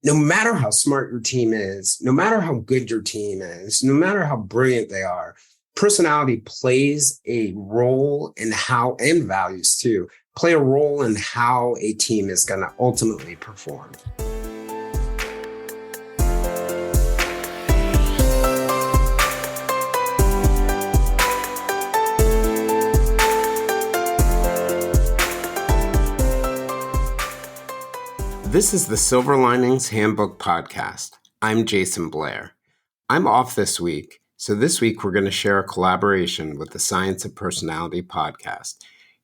no matter how smart your team is, no matter how good your team is, no matter how brilliant they are, personality plays a role in how, and values too, play a role in how a team is going to ultimately perform. This is the Silver Linings Handbook podcast. I'm Jayson Blair. I'm off this week, so this week we're going to share a collaboration with the Science of Personality podcast,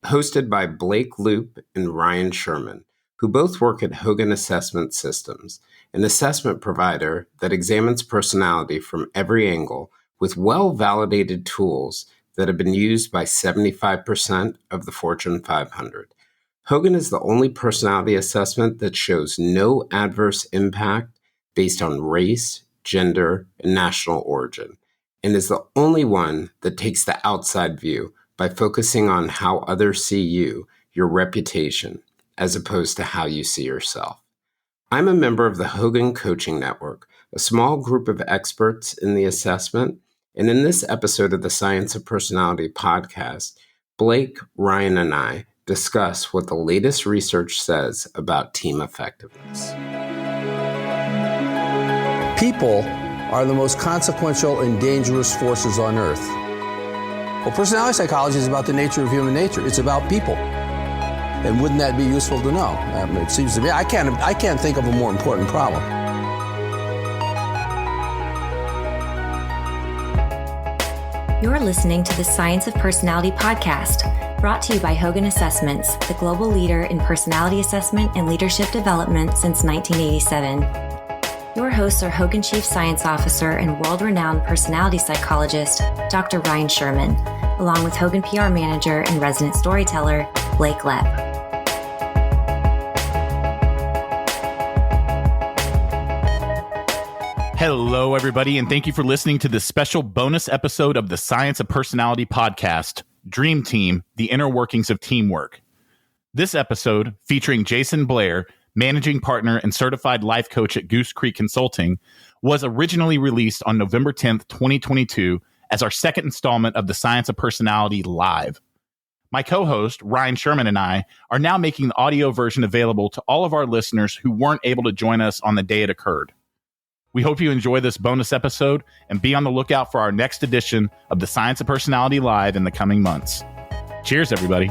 hosted by Loepp and Ryne Sherman, who both work at Hogan Assessment Systems, an assessment provider that examines personality from every angle with well-validated tools that have been used by 75% of the Fortune 500. Hogan is the only personality assessment that shows no adverse impact based on race, gender, and national origin, and is the only one that takes the outside view by focusing on how others see you, your reputation, as opposed to how you see yourself. I'm a member of the Hogan Coaching Network, a small group of experts in the assessment, and in this episode of the Science of Personality podcast, Blake, Ryne, and I discuss what the latest research says about team effectiveness. People are the most consequential and dangerous forces on earth. Well, personality psychology is about the nature of human nature. It's about people. And wouldn't that be useful to know? It seems to me, I can't think of a more important problem. You're listening to the Science of Personality podcast, brought to you by Hogan Assessments, the global leader in personality assessment and leadership development since 1987. Your hosts are Hogan Chief Science Officer and world-renowned personality psychologist, Dr. Ryne Sherman, along with Hogan PR Manager and resident storyteller, Blake Loepp. Hello, everybody, and thank you for listening to this special bonus episode of the Science of Personality podcast, Dream Team, the Inner Workings of Teamwork. This episode, featuring Jayson Blair, Managing Partner and Certified Life Coach at Goose Creek Consulting, was originally released on November 10th, 2022, as our second installment of the Science of Personality Live. My co-host, Ryne Sherman, and I are now making the audio version available to all of our listeners who weren't able to join us on the day it occurred. We hope you enjoy this bonus episode and be on the lookout for our next edition of the Science of Personality Live in the coming months. Cheers, everybody.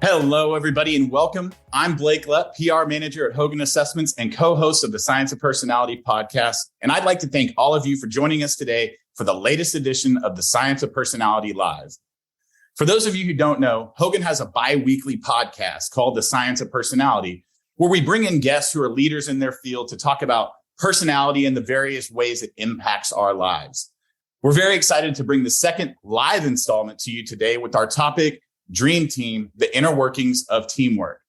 Hello, everybody, and welcome. I'm Blake Loepp, PR Manager at Hogan Assessments and co-host of the Science of Personality podcast. And I'd like to thank all of you for joining us today for the latest edition of the Science of Personality Live. For those of you who don't know, Hogan has a bi-weekly podcast called The Science of Personality, where we bring in guests who are leaders in their field to talk about personality and the various ways it impacts our lives. We're very excited to bring the second live installment to you today with our topic, Dream Team, the Inner Workings of Teamwork.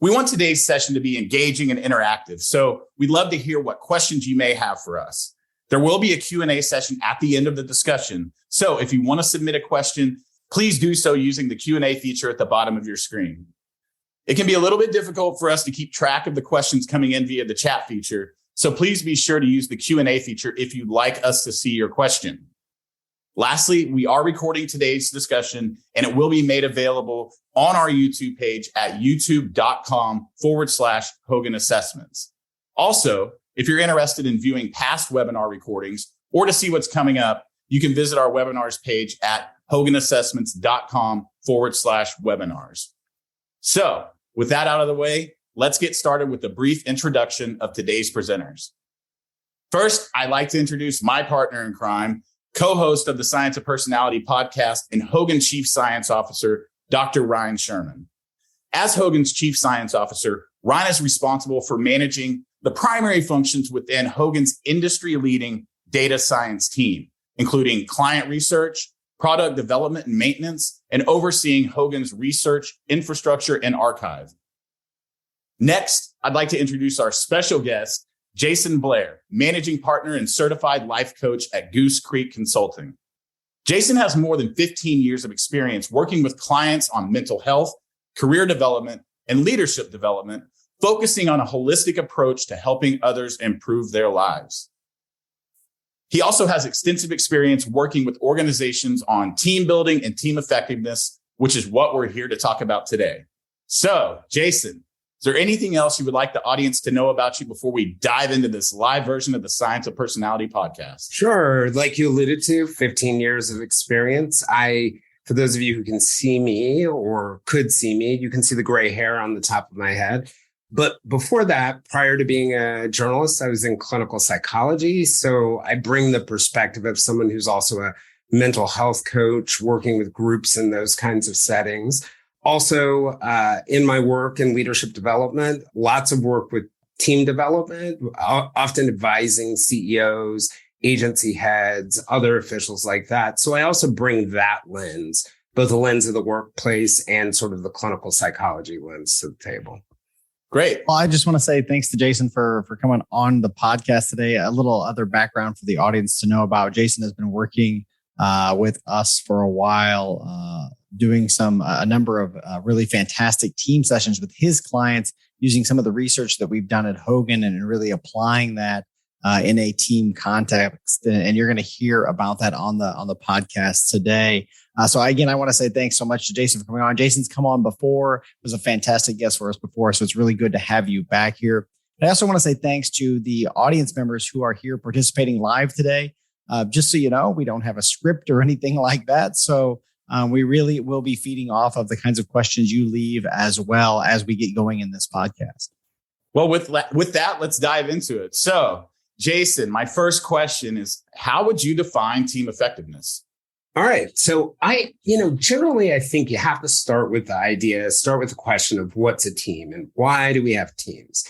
We want today's session to be engaging and interactive, so we'd love to hear what questions you may have for us. There will be a Q&A session at the end of the discussion, so if you want to submit a question, please do so using the Q&A feature at the bottom of your screen. It can be a little bit difficult for us to keep track of the questions coming in via the chat feature, so please be sure to use the Q&A feature if you'd like us to see your question. Lastly, we are recording today's discussion, and it will be made available on our YouTube page at youtube.com/Hogan Assessments. Also, if you're interested in viewing past webinar recordings or to see what's coming up, you can visit our webinars page at hoganassessments.com/webinars. So with that out of the way, let's get started with a brief introduction of today's presenters. First, I'd like to introduce my partner in crime, co-host of the Science of Personality podcast and Hogan Chief Science Officer, Dr. Ryne Sherman. As Hogan's Chief Science Officer, Ryne is responsible for managing the primary functions within Hogan's industry-leading data science team, including client research, product development and maintenance, and overseeing Hogan's research, infrastructure, and archive. Next, I'd like to introduce our special guest, Jayson Blair, Managing Partner and Certified Life Coach at Goose Creek Consulting. Jayson has more than 15 years of experience working with clients on mental health, career development, and leadership development, focusing on a holistic approach to helping others improve their lives. He also has extensive experience working with organizations on team building and team effectiveness, which is what we're here to talk about today. So, Jayson, is there anything else you would like the audience to know about you before we dive into this live version of the Science of Personality podcast? Sure. Like you alluded to, 15 years of experience. For those of you who can see me or could see me, you can see the gray hair on the top of my head. But before that, prior to being a journalist, I was in clinical psychology. So I bring the perspective of someone who's also a mental health coach, working with groups in those kinds of settings. Also, in my work in leadership development, lots of work with team development, often advising CEOs, agency heads, other officials like that. So I also bring that lens, both the lens of the workplace and sort of the clinical psychology lens to the table. Great. Well, I just want to say thanks to Jayson for coming on the podcast today. A little other background for the audience to know about. Jayson has been working with us for a while, doing a number of really fantastic team sessions with his clients, using some of the research that we've done at Hogan and really applying that in a team context. And you're going to hear about that on the podcast today. So again, I want to say thanks so much to Jayson for coming on. Jayson's come on before, was a fantastic guest for us before. So it's really good to have you back here. I also want to say thanks to the audience members who are here participating live today. Just so you know, we don't have a script or anything like that. So we really will be feeding off of the kinds of questions you leave as well as we get going in this podcast. Well, with that, let's dive into it. So, Jayson, my first question is, how would you define team effectiveness? All right. So generally, I think you have to start with the question of what's a team and why do we have teams?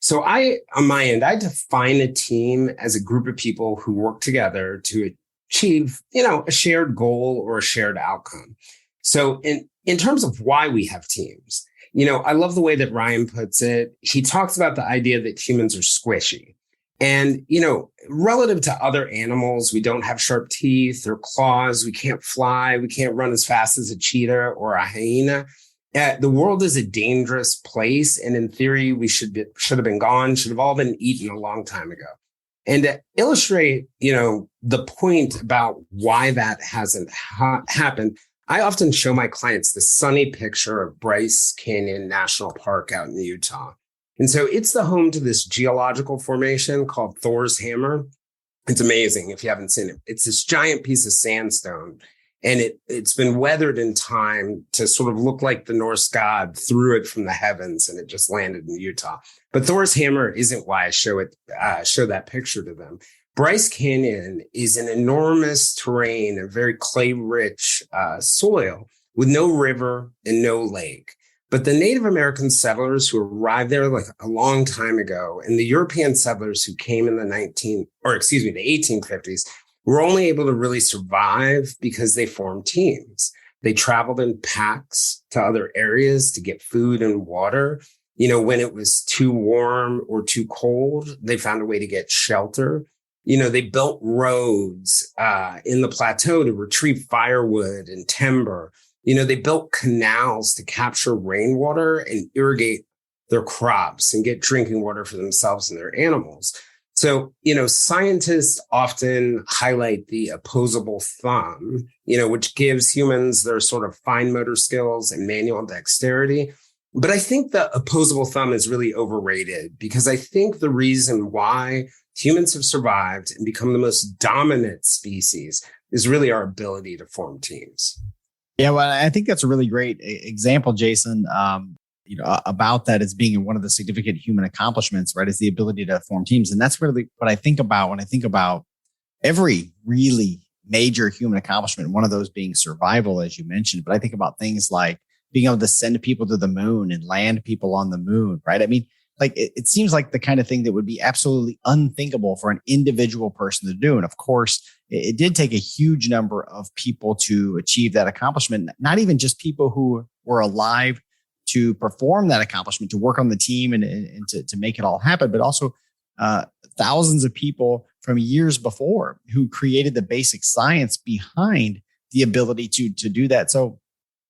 So on my end, I define a team as a group of people who work together to achieve, a shared goal or a shared outcome. So in terms of why we have teams, I love the way that Ryne puts it. He talks about the idea that humans are squishy. And, relative to other animals, we don't have sharp teeth or claws. We can't fly. We can't run as fast as a cheetah or a hyena. The world is a dangerous place. And in theory, we should have been gone, should have all been eaten a long time ago. And to illustrate, the point about why that hasn't happened, I often show my clients the sunny picture of Bryce Canyon National Park out in Utah. And so it's the home to this geological formation called Thor's Hammer. It's amazing if you haven't seen it. It's this giant piece of sandstone, and it's been weathered in time to sort of look like the Norse god threw it from the heavens, and it just landed in Utah. But Thor's Hammer isn't why I show that picture to them. Bryce Canyon is an enormous terrain, a very clay-rich soil with no river and no lake. But the Native American settlers who arrived there like a long time ago, and the European settlers who came in the 1850s, were only able to really survive because they formed teams. They traveled in packs to other areas to get food and water. When it was too warm or too cold, they found a way to get shelter. They built roads in the plateau to retrieve firewood and timber. They built canals to capture rainwater and irrigate their crops and get drinking water for themselves and their animals. So, scientists often highlight the opposable thumb, which gives humans their sort of fine motor skills and manual dexterity. But I think the opposable thumb is really overrated because I think the reason why humans have survived and become the most dominant species is really our ability to form teams. Yeah, well, I think that's a really great example, Jayson, about that as being one of the significant human accomplishments, right, is the ability to form teams. And that's really what I think about when I think about every really major human accomplishment, one of those being survival, as you mentioned. But I think about things like being able to send people to the moon and land people on the moon, right? I mean, like it seems like the kind of thing that would be absolutely unthinkable for an individual person to do. And of course, it did take a huge number of people to achieve that accomplishment, not even just people who were alive to perform that accomplishment, to work on the team and to make it all happen, but also thousands of people from years before who created the basic science behind the ability to do that. So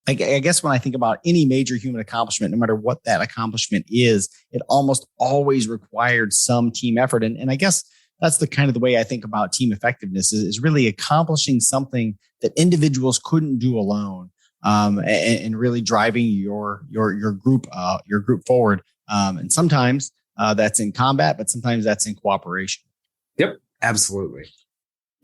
I guess when I think about any major human accomplishment, no matter what that accomplishment is, it almost always required some team effort. And I guess that's the kind of the way I think about team effectiveness is really accomplishing something that individuals couldn't do alone, and really driving your group forward. And sometimes that's in combat, but sometimes that's in cooperation. Yep, absolutely.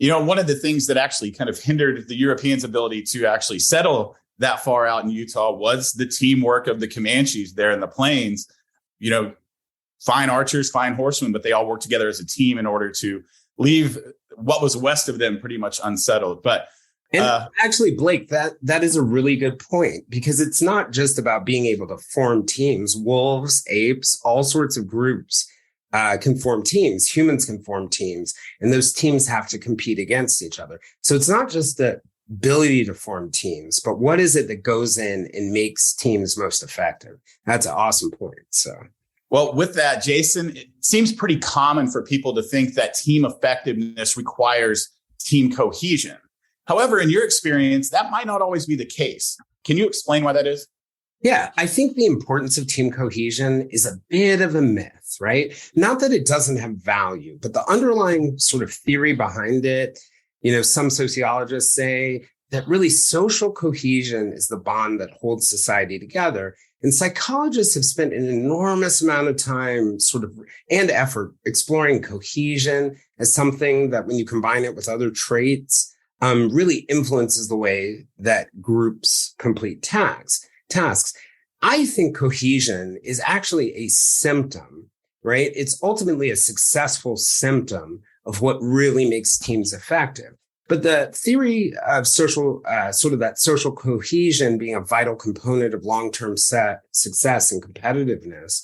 One of the things that actually kind of hindered the Europeans' ability to actually settle that far out in Utah was the teamwork of the Comanches there in the plains. Fine archers, fine horsemen, but they all worked together as a team in order to leave what was west of them pretty much unsettled. But actually, Blake, that is a really good point, because it's not just about being able to form teams. Wolves, apes, all sorts of groups can form teams. Humans can form teams, and those teams have to compete against each other. So it's not just the ability to form teams, but what is it that goes in and makes teams most effective? That's an awesome point. So. Well, with that, Jayson, it seems pretty common for people to think that team effectiveness requires team cohesion. However, in your experience, that might not always be the case. Can you explain why that is? Yeah, I think the importance of team cohesion is a bit of a myth, right? Not that it doesn't have value, but the underlying sort of theory behind it, some sociologists say that really social cohesion is the bond that holds society together. And psychologists have spent an enormous amount of time and effort exploring cohesion as something that, when you combine it with other traits, really influences the way that groups complete tasks. I think cohesion is actually a symptom, right? It's ultimately a successful symptom of what really makes teams effective. But the theory of that social cohesion being a vital component of long-term success and competitiveness,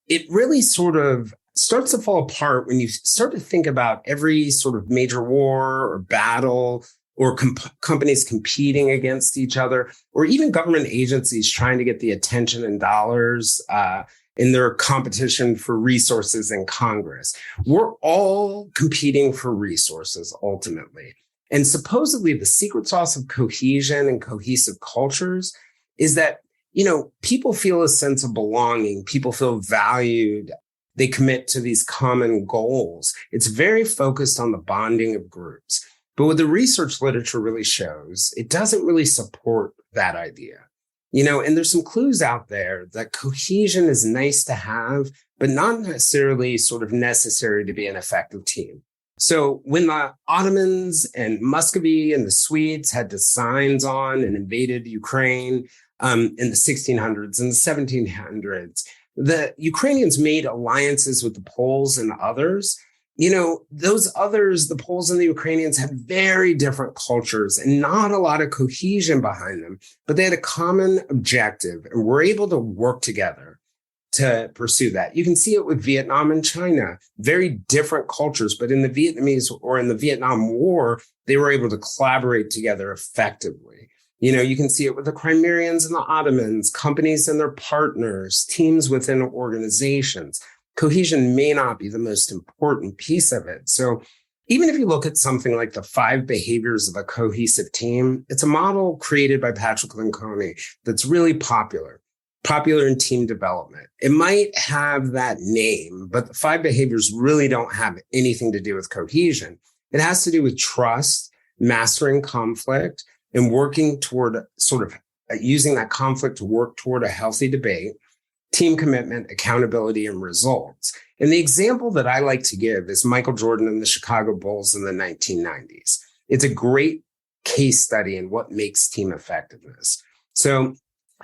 it really sort of starts to fall apart when you start to think about every sort of major war or battle, or companies competing against each other, or even government agencies trying to get the attention and dollars in their competition for resources in Congress. We're all competing for resources ultimately. And supposedly the secret sauce of cohesion and cohesive cultures is that, people feel a sense of belonging. People feel valued. They commit to these common goals. It's very focused on the bonding of groups. But what the research literature really shows, it doesn't really support that idea. And there's some clues out there that cohesion is nice to have, but not necessarily sort of necessary to be an effective team. So when the Ottomans and Muscovy and the Swedes had designs on and invaded Ukraine in the 1600s and the 1700s, the Ukrainians made alliances with the Poles and others. Those others, the Poles and the Ukrainians, had very different cultures and not a lot of cohesion behind them, but they had a common objective and were able to work together to pursue that. You can see it with Vietnam and China, very different cultures, but in the Vietnamese or in the Vietnam War, they were able to collaborate together effectively. You can see it with the Crimeans and the Ottomans, companies and their partners, teams within organizations. Cohesion may not be the most important piece of it. So even if you look at something like the 5 behaviors of a cohesive team, it's a model created by Patrick Lencioni that's really popular in team development. It might have that name, but the 5 behaviors really don't have anything to do with cohesion. It has to do with trust, mastering conflict, and working toward using that conflict to work toward a healthy debate, team commitment, accountability, and results. And the example that I like to give is Michael Jordan and the Chicago Bulls in the 1990s. It's a great case study in what makes team effectiveness. So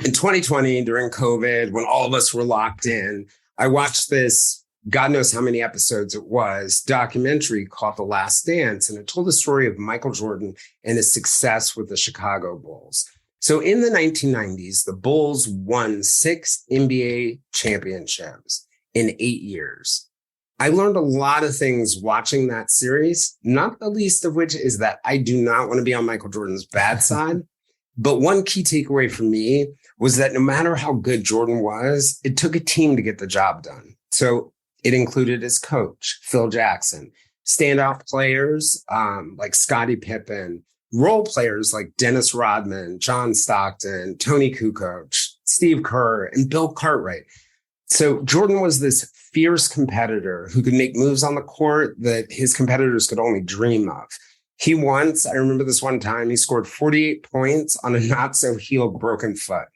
in 2020, during COVID, when all of us were locked in, I watched this, God knows how many episodes it was, documentary called The Last Dance. And it told the story of Michael Jordan and his success with the Chicago Bulls. So in the 1990s, the Bulls won 6 NBA championships in 8 years. I learned a lot of things watching that series, not the least of which is that I do not want to be on Michael Jordan's bad side. But one key takeaway for me was that no matter how good Jordan was, it took a team to get the job done. So it included his coach, Phil Jackson, standout players like Scottie Pippen, role players like Dennis Rodman, John Stockton, Tony Kukoc, Steve Kerr, and Bill Cartwright. So Jordan was this fierce competitor who could make moves on the court that his competitors could only dream of. I remember this one time, he scored 48 points on a not so healed broken foot.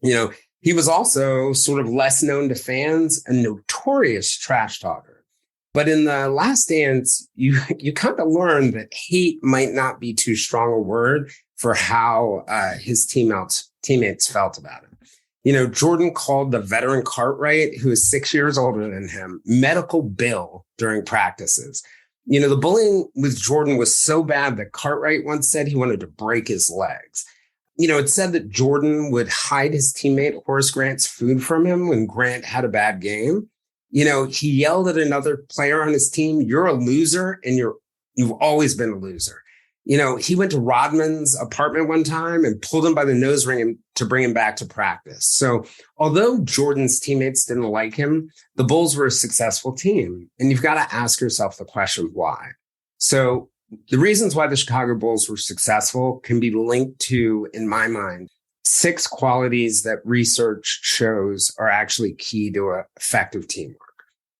He was also sort of less known to fans, a notorious trash talker. But in The Last Dance, you kind of learn that hate might not be too strong a word for how his teammates felt about him. Jordan called the veteran Cartwright, who is 6 years older than him, medical Bill during practices. The bullying with Jordan was so bad that Cartwright once said he wanted to break his legs. It said that Jordan would hide his teammate Horace Grant's food from him when Grant had a bad game. He yelled at another player on his team, "You're a loser, and you've always been a loser." He went to Rodman's apartment one time and pulled him by the nose ring to bring him back to practice. So although Jordan's teammates didn't like him, the Bulls were a successful team. And you've got to ask yourself the question, why? So the reasons why the Chicago Bulls were successful can be linked to, in my mind, 6 qualities that research shows are actually key to effective teamwork.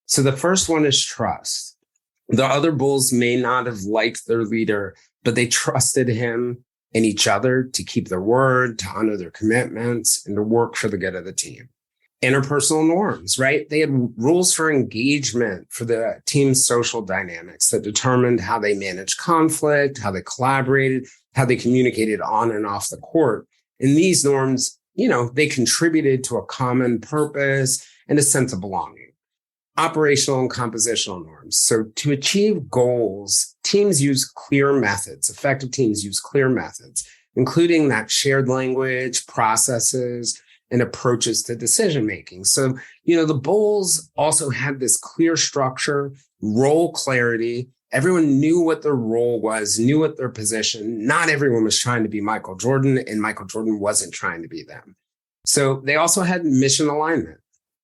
So the first one is trust. The other Bulls may not have liked their leader, but they trusted him and each other to keep their word, to honor their commitments, and to work for the good of the team. Interpersonal norms, right? They had rules for engagement for the team's social dynamics that determined how they managed conflict, how they collaborated, how they communicated on and off the court. And these norms, they contributed to a common purpose and a sense of belonging. Operational and compositional norms. So to achieve goals, teams use clear methods. Effective teams use clear methods, including that shared language, processes, and approaches to decision making. So, the Bulls also had this clear structure, role clarity. Everyone knew what their role was, knew what their position. Not everyone was trying to be Michael Jordan, and Michael Jordan wasn't trying to be them. So they also had mission alignment.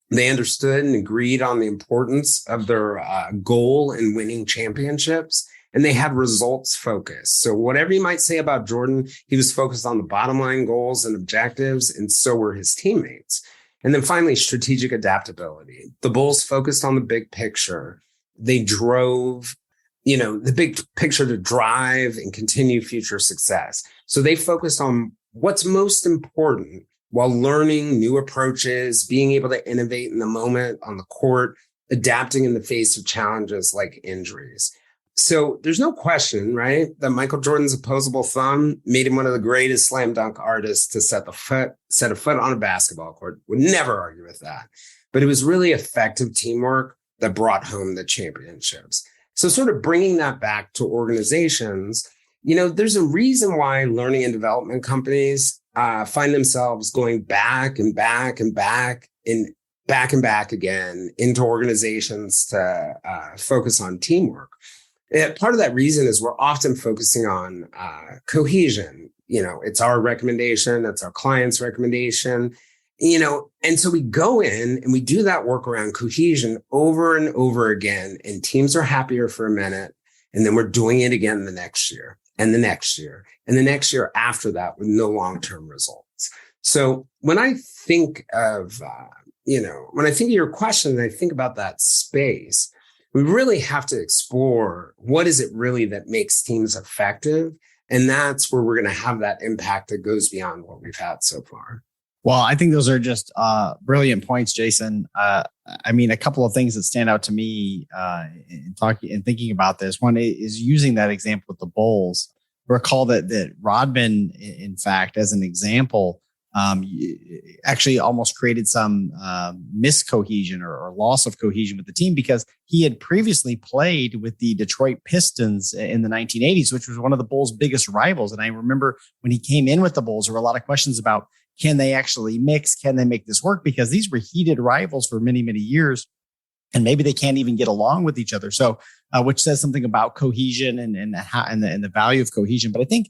They understood and agreed on the importance of their goal in winning championships, and they had results focus. So whatever you might say about Jordan, he was focused on the bottom line goals and objectives, and so were his teammates. And then finally, strategic adaptability. The Bulls focused on the big picture. They drove, the big picture to drive and continue future success. So they focused on what's most important, while learning new approaches, being able to innovate in the moment on the court, adapting in the face of challenges like injuries. So there's no question, right, that Michael Jordan's opposable thumb made him one of the greatest slam dunk artists to set a foot on a basketball court. Would never argue with that. But it was really effective teamwork that brought home the championships. So sort of bringing that back to organizations, there's a reason why learning and development companies find themselves going back and back and back and back again into organizations to focus on teamwork. Part of that reason is we're often focusing on cohesion. It's our recommendation, it's our client's recommendation, and so we go in and we do that work around cohesion over and over again, and teams are happier for a minute, and then we're doing it again the next year. And the next year, and the next year after that with no long-term results. So when I think of, your question and I think about that space, we really have to explore what is it really that makes teams effective. And that's where we're going to have that impact that goes beyond what we've had so far. Well, I think those are just brilliant points, Jayson. A couple of things that stand out to me in talking and thinking about this. One is using that example with the Bulls. Recall that Rodman, in fact, as an example, actually almost created some miscohesion or loss of cohesion with the team because he had previously played with the Detroit Pistons in the 1980s, which was one of the Bulls' biggest rivals. And I remember when he came in with the Bulls, there were a lot of questions about, can they actually mix? Can they make this work? Because these were heated rivals for many, many years. And maybe they can't even get along with each other. So, which says something about cohesion and the value of cohesion. But I think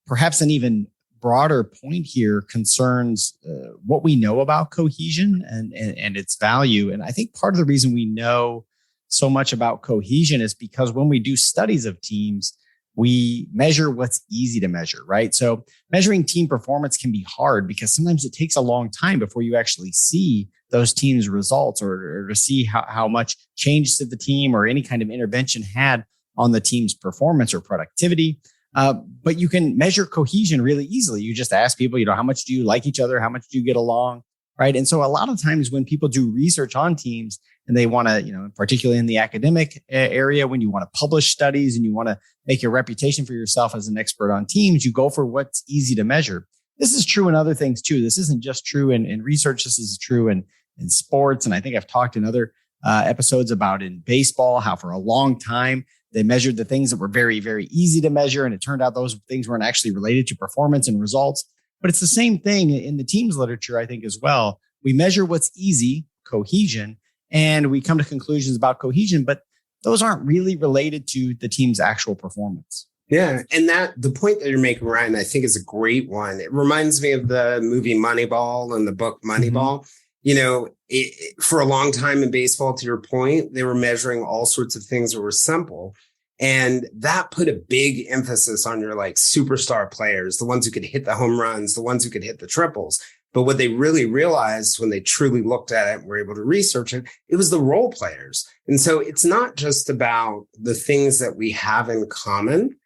perhaps an even broader point here concerns what we know about cohesion and its value. And I think part of the reason we know so much about cohesion is because when we do studies of teams, we measure what's easy to measure, right? So measuring team performance can be hard because sometimes it takes a long time before you actually see those teams' results or to see how much changes to the team or any kind of intervention had on the team's performance or productivity. But you can measure cohesion really easily. You just ask people, how much do you like each other? How much do you get along? Right. And so a lot of times when people do research on teams and they want to, particularly in the academic area, when you want to publish studies and you want to make a reputation for yourself as an expert on teams, you go for what's easy to measure. This is true in other things too. This isn't just true in research. This is true in sports. And I think I've talked in other episodes about in baseball, how for a long time, they measured the things that were very, very easy to measure. And it turned out those things weren't actually related to performance and results. But it's the same thing in the teams literature, I think, as well. We measure what's easy, cohesion, and we come to conclusions about cohesion, but those aren't really related to the team's actual performance. Yeah. And the point that you're making, Ryne, I think is a great one. It reminds me of the movie Moneyball and the book Moneyball. Mm-hmm. For a long time in baseball, to your point, they were measuring all sorts of things that were simple. And that put a big emphasis on your superstar players, the ones who could hit the home runs, the ones who could hit the triples. But what they really realized when they truly looked at it and were able to research it, it was the role players. And so it's not just about the things that we have in common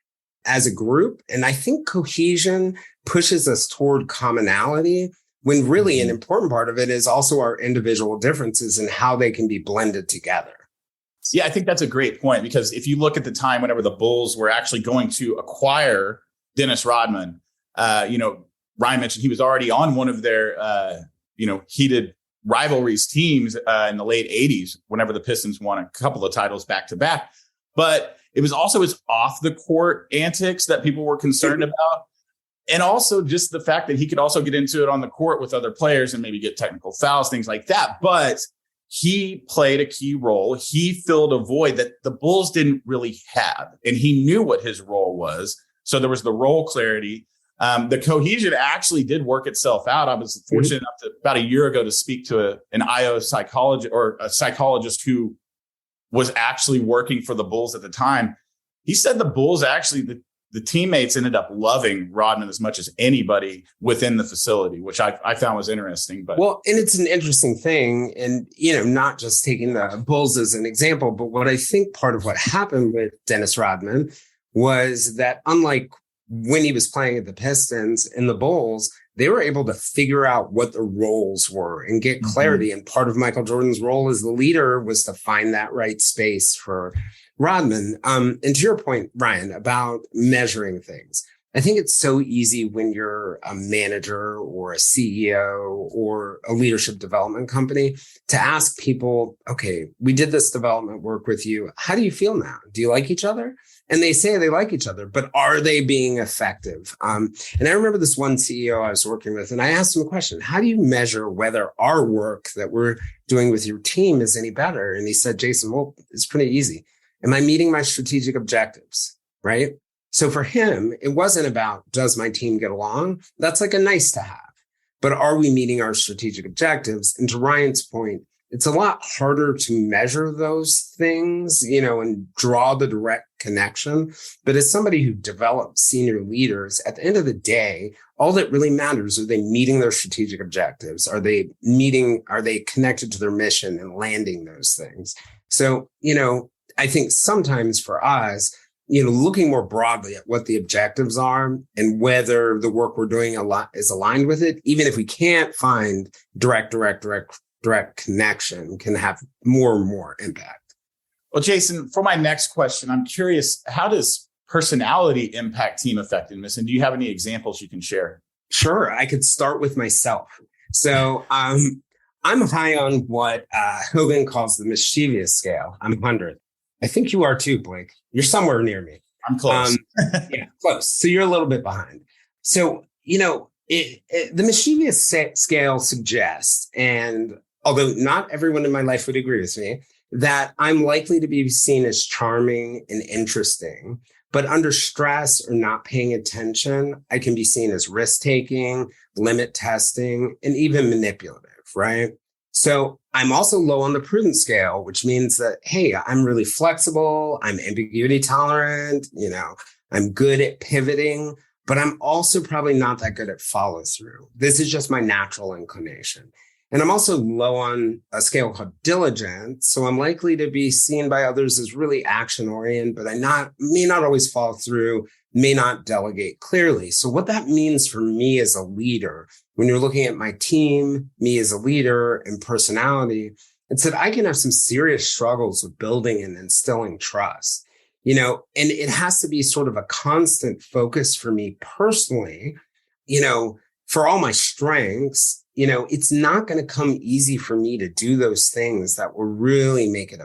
as a group. And I think cohesion pushes us toward commonality when really an important part of it is also our individual differences and how they can be blended together. Yeah, I think that's a great point, because if you look at the time whenever the Bulls were actually going to acquire Dennis Rodman, Ryne mentioned he was already on one of their, heated rivalries teams in the late 80s, whenever the Pistons won a couple of titles back to back. But it was also his off the court antics that people were concerned about. And also just the fact that he could also get into it on the court with other players and maybe get technical fouls, things like that. But he played a key role. He filled a void that the Bulls didn't really have. And he knew what his role was. So there was the role clarity. The cohesion actually did work itself out. I was fortunate enough to, about a year ago, to speak to an IO psychologist or a psychologist who was actually working for the Bulls at the time. He said the Bulls actually, the teammates ended up loving Rodman as much as anybody within the facility, which I found was interesting. But well, and it's an interesting thing, and not just taking the Bulls as an example, but what I think part of what happened with Dennis Rodman was that, unlike when he was playing at the Pistons and the Bulls, they were able to figure out what the roles were and get clarity. And part of Michael Jordan's role as the leader was to find that right space for Rodman. And to your point, Ryne, about measuring things, I think it's so easy when you're a manager or a CEO or a leadership development company to ask people, okay, we did this development work with you. How do you feel now? Do you like each other? And they say they like each other, but are they being effective? And I remember this one CEO I was working with, and I asked him a question: how do you measure whether our work that we're doing with your team is any better? And he said, Jayson, well, it's pretty easy. Am I meeting my strategic objectives? Right? So for him, it wasn't about, does my team get along? That's like a nice to have. But are we meeting our strategic objectives? And to Ryan's point, it's a lot harder to measure those things, and draw the direct connection. But as somebody who develops senior leaders, at the end of the day, all that really matters, are they meeting their strategic objectives? Are they connected to their mission and landing those things? So, I think sometimes for us, looking more broadly at what the objectives are and whether the work we're doing is aligned with it, even if we can't find direct connection, can have more and more impact. Well, Jayson, for my next question, I'm curious, how does personality impact team effectiveness? And do you have any examples you can share? Sure. I could start with myself. So I'm high on what Hogan calls the mischievous scale. I'm 100. I think you are too, Blake. You're somewhere near me. I'm close. Yeah, close. So you're a little bit behind. So, the mischievous scale suggests, and although not everyone in my life would agree with me, that I'm likely to be seen as charming and interesting. But under stress or not paying attention, I can be seen as risk-taking, limit testing, and even manipulative, right? So I'm also low on the prudence scale, which means that, hey, I'm really flexible. I'm ambiguity tolerant. I'm good at pivoting, but I'm also probably not that good at follow through. This is just my natural inclination. And I'm also low on a scale called diligence. So I'm likely to be seen by others as really action oriented, but may not always follow through, may not delegate clearly. So what that means for me as a leader, when you're looking at my team, me as a leader and personality, it's that I can have some serious struggles with building and instilling trust, and it has to be sort of a constant focus for me personally, for all my strengths. It's not going to come easy for me to do those things that will really make it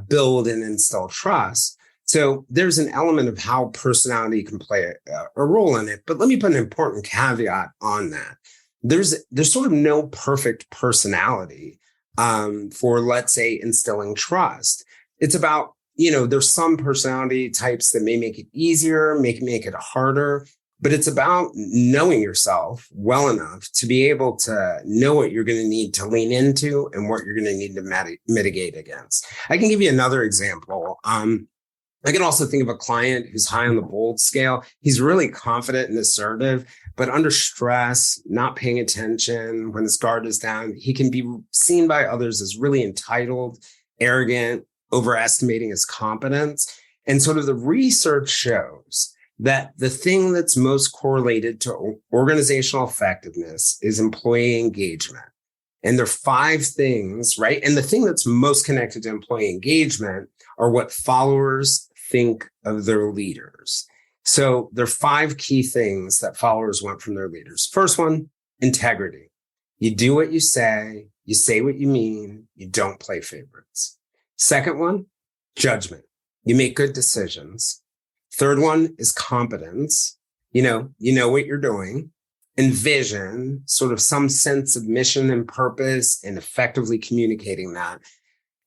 build and instill trust. So there's an element of how personality can play a role in it. But let me put an important caveat on that. There's sort of no perfect personality for, let's say, instilling trust. It's about, there's some personality types that may make it easier, make it harder. But it's about knowing yourself well enough to be able to know what you're going to need to lean into and what you're going to need to mitigate against. I can give you another example. I can also think of a client who's high on the bold scale. He's really confident and assertive, but under stress, not paying attention, when his guard is down, he can be seen by others as really entitled, arrogant, overestimating his competence. And sort of the research shows that the thing that's most correlated to organizational effectiveness is employee engagement. And there are 5 things, right? And the thing that's most connected to employee engagement are what followers think of their leaders. So there are 5 key things that followers want from their leaders. First one, integrity. You do what you say what you mean, you don't play favorites. Second one, judgment. You make good decisions. Third one is competence. You know what you're doing. And vision, sort of some sense of mission and purpose and effectively communicating that.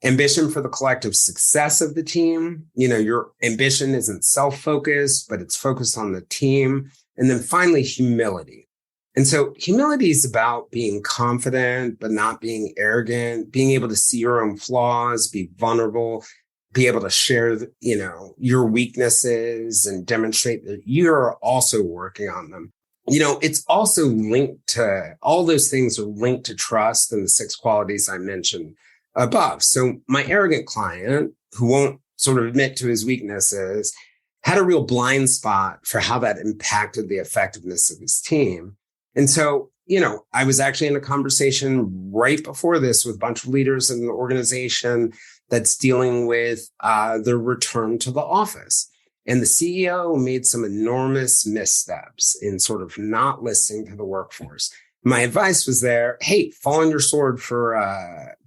Ambition for the collective success of the team. Your ambition isn't self-focused, but it's focused on the team. And then finally, humility. And so humility is about being confident, but not being arrogant, being able to see your own flaws, be vulnerable, be able to share, your weaknesses and demonstrate that you're also working on them. It's also linked to, all those things are linked to trust and the 6 qualities I mentioned above. So my arrogant client, who won't sort of admit to his weaknesses, had a real blind spot for how that impacted the effectiveness of his team. And so, I was actually in a conversation right before this with a bunch of leaders in the organization that's dealing with their return to the office. And the CEO made some enormous missteps in sort of not listening to the workforce. My advice was there, hey, fall on your sword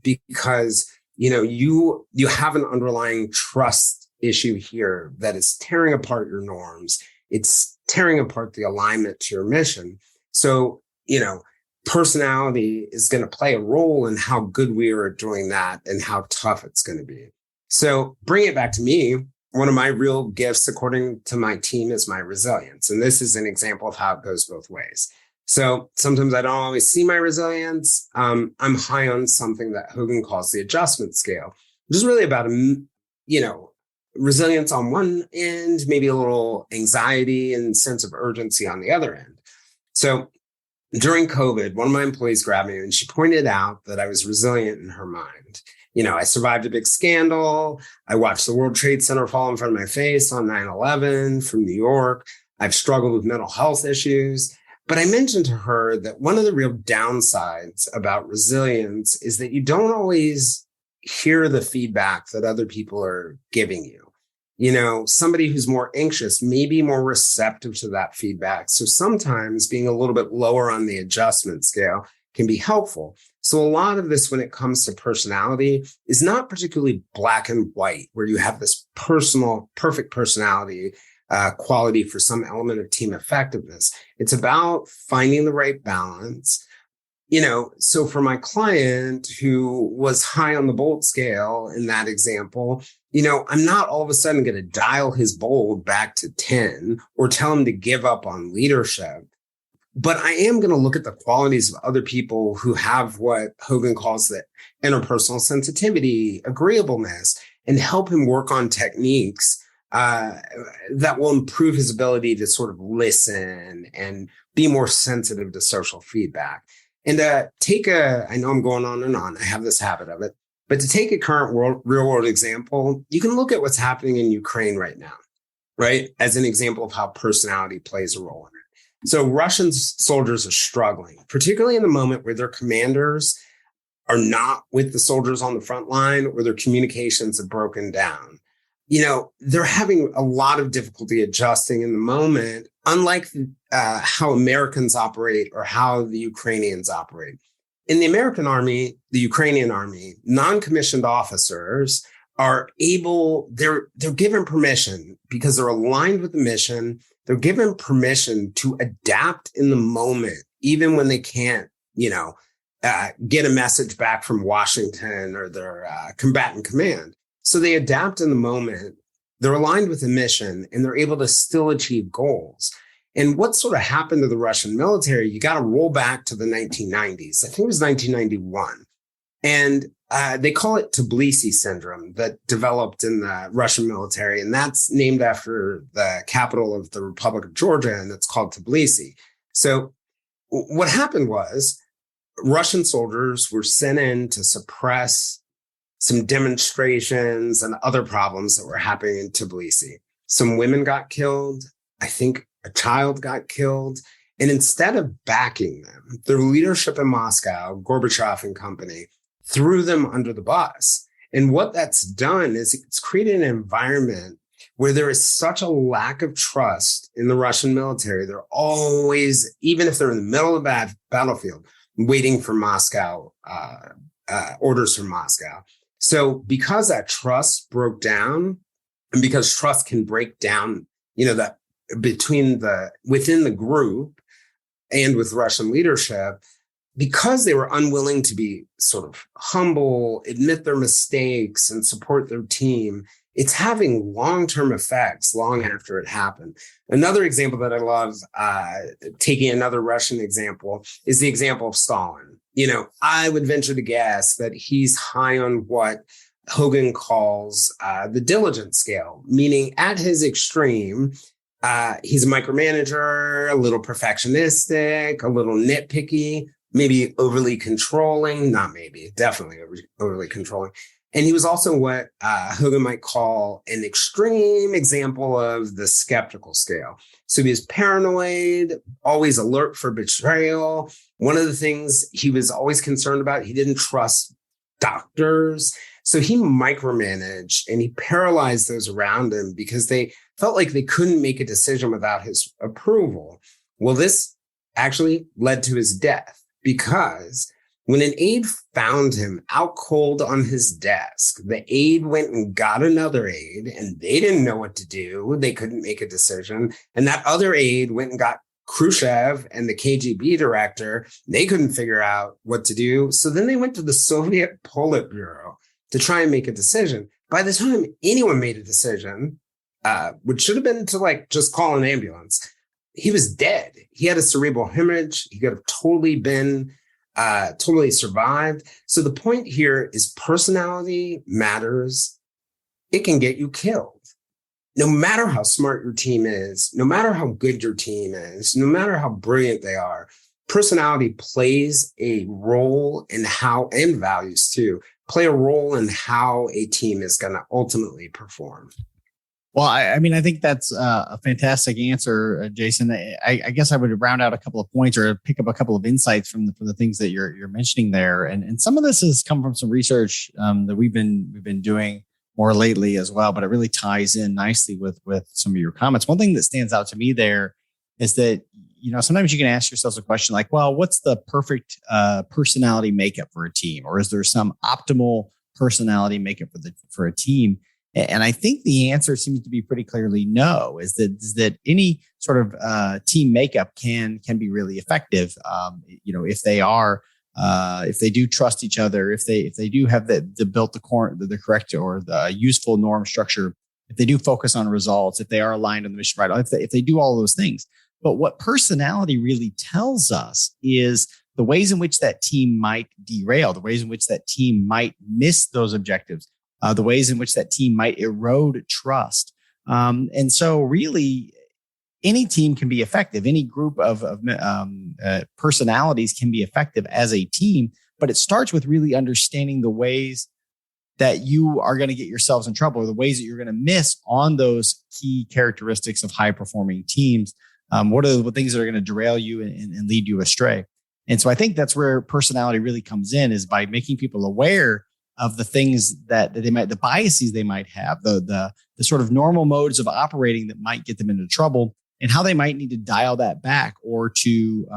because, you have an underlying trust issue here that is tearing apart your norms. It's tearing apart the alignment to your mission. So, personality is going to play a role in how good we are at doing that and how tough it's going to be. So bring it back to me. One of my real gifts, according to my team, is my resilience. And this is an example of how it goes both ways. So sometimes I don't always see my resilience. I'm high on something that Hogan calls the adjustment scale, which is really about, resilience on one end, maybe a little anxiety and sense of urgency on the other end. So during COVID, one of my employees grabbed me and she pointed out that I was resilient in her mind. I survived a big scandal. I watched the World Trade Center fall in front of my face on 9/11 from New York. I've struggled with mental health issues. But I mentioned to her that one of the real downsides about resilience is that you don't always hear the feedback that other people are giving you. Somebody who's more anxious may be more receptive to that feedback. So sometimes being a little bit lower on the adjustment scale can be helpful. So a lot of this, when it comes to personality, is not particularly black and white, where you have this perfect personality quality for some element of team effectiveness. It's about finding the right balance. So for my client who was high on the bold scale in that example, I'm not all of a sudden going to dial his bold back to 10 or tell him to give up on leadership. But I am going to look at the qualities of other people who have what Hogan calls the interpersonal sensitivity, agreeableness, and help him work on techniques that will improve his ability to sort of listen and be more sensitive to social feedback. And I know I'm going on and on. I have this habit of it. But to take a current real world example, you can look at what's happening in Ukraine right now, right? As an example of how personality plays a role in it. So Russian soldiers are struggling, particularly in the moment where their commanders are not with the soldiers on the front line or their communications have broken down. They're having a lot of difficulty adjusting in the moment, unlike how Americans operate or how the Ukrainians operate. In the American army, the Ukrainian army, non-commissioned officers are they're given permission because they're aligned with the mission. They're given permission to adapt in the moment, even when they can't, get a message back from Washington or their combatant command. So they adapt in the moment. They're aligned with the mission and they're able to still achieve goals. And what sort of happened to the Russian military, you got to roll back to the 1990s. I think it was 1991. And they call it Tbilisi syndrome that developed in the Russian military. And that's named after the capital of the Republic of Georgia, and it's called Tbilisi. So what happened was Russian soldiers were sent in to suppress some demonstrations and other problems that were happening in Tbilisi. Some women got killed. I think a child got killed. And instead of backing them, their leadership in Moscow, Gorbachev and company, threw them under the bus. And what that's done is it's created an environment where there is such a lack of trust in the Russian military. They're always, even if they're in the middle of the battlefield, waiting for Moscow, orders from Moscow. So because that trust broke down, and because trust can break down, that within the group and with Russian leadership, because they were unwilling to be sort of humble, admit their mistakes and support their team, it's having long-term effects long after it happened. Another example that I love, taking another Russian example, is the example of Stalin. I would venture to guess that he's high on what Hogan calls the diligence scale, meaning at his extreme, he's a micromanager, a little perfectionistic, a little nitpicky, maybe overly controlling, definitely overly controlling. And he was also what Hogan might call an extreme example of the skeptical scale. So he was paranoid, always alert for betrayal. One of the things he was always concerned about, he didn't trust doctors. So he micromanaged and he paralyzed those around him because they felt like they couldn't make a decision without his approval. Well, this actually led to his death because when an aide found him out cold on his desk, the aide went and got another aide and they didn't know what to do. They couldn't make a decision. And that other aide went and got Khrushchev and the KGB director. They couldn't figure out what to do. So then they went to the Soviet Politburo to try and make a decision. By the time anyone made a decision, which should have been to just call an ambulance, he was dead. He had a cerebral hemorrhage. He could have totally survived. So the point here is personality matters. It can get you killed. No matter how smart your team is, no matter how good your team is, no matter how brilliant they are, personality plays a role in and values too, play a role in how a team is going to ultimately perform. Well, I think that's a fantastic answer, Jayson. I guess I would round out a couple of points or pick up a couple of insights from the things that you're mentioning there, and some of this has come from some research that we've been doing more lately as well. But it really ties in nicely with some of your comments. One thing that stands out to me there is that sometimes you can ask yourself a question like, well, what's the perfect personality makeup for a team, or is there some optimal personality makeup for a team? And I think the answer seems to be pretty clearly no, is that any sort of team makeup can be really effective. If they do trust each other, if they do have built the correct or the useful norm structure, if they do focus on results, if they are aligned on the mission, right? If they do all those things. But what personality really tells us is the ways in which that team might derail, the ways in which that team might miss those objectives. The ways in which that team might erode trust, And so really any team can be effective. Any group of personalities can be effective as a team, but it starts with really understanding the ways that you are going to get yourselves in trouble, or the ways that you're going to miss on those key characteristics of high performing teams. What are the things that are going to derail you and lead you astray? And so I think that's where personality really comes in, is by making people aware of the things that they might, the biases they might have, the sort of normal modes of operating that might get them into trouble, and how they might need to dial that back or to